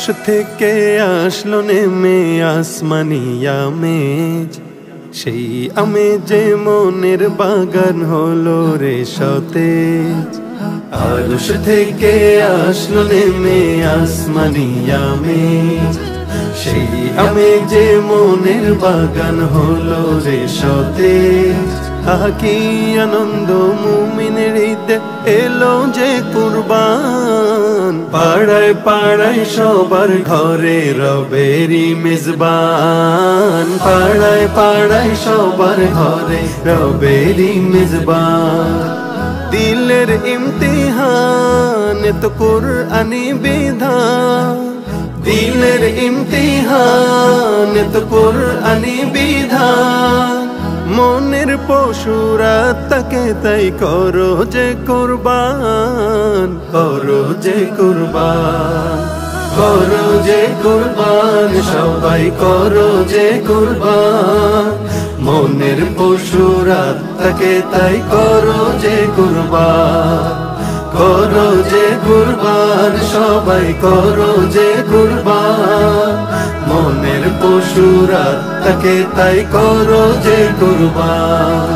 আরশ থেকে আসলো নেমে আসমানি আমেজ, সেই আমেজে মনের বাগান হলো রে সতেজ। আরশ থেকে আসলো নেমে আসমানি আমেজ, সেই আমেজে মনের বাগান হলো রে সতেজ। আহা কি আনন্দ মুমিনের ঈদে এলো যে কুরবান, পাড়ায় পাড়ায় সবার ঘরে রবেরি মেজবান, পাড়ায় পাড়ায় সবার ঘরে রবেরি মেজবান। দিলের ইমতিহান তো কুরআনি বিধান, দিলের ইমতিহান তো কুরআনি বিধান। মনের পশুরা তাকে তাই করো যে কুরবান, করো যে কুরবান, করো যে কুরবান, সবাই করো যে কুরবান। মনের পশুরা তাকে তাই করো যে কুরবান, করো যে কুরবান, সবাই করো যে কুরবান। মনের পশুরা তাকে তাই করো যে কুরবান।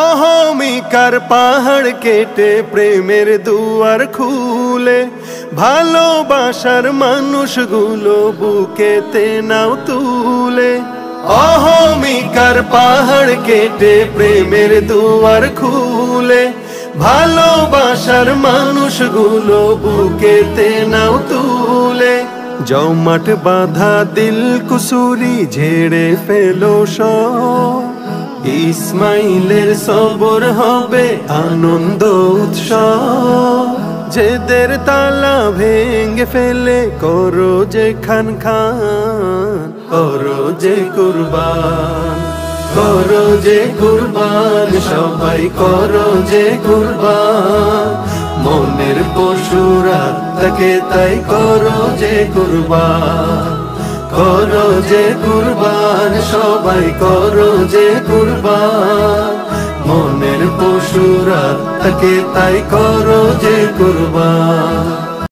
অহমিকার পাহাড় কেটে প্রেমের দুয়ার খুলে, ভালোবাসার মানুষগুলো বুকেতে নাও তুলে। অহমিকার পাহাড় কেটে প্রেমের দুয়ার খুলে, ভালোবাসার মানুষগুলো বুকেতে নাও তুলে। জমাট বাঁধা দিল কুসুরি ঝেড়ে ফেলো সব, ইসমাইলের সবর হবে আনন্দ উৎসব। যেদের তালা ভেঙে ফেলে করো যে খান খান, করো যে কুরবান, করো যে কুরবান, সবাই করো যে কুরবান। মনের পশুরা তাকে তাই করো যে কুরবান, করো যে কুরবান, সবাই করো যে কুরবান। মনের পশুরা তাকে তাই করো যে কুরবান।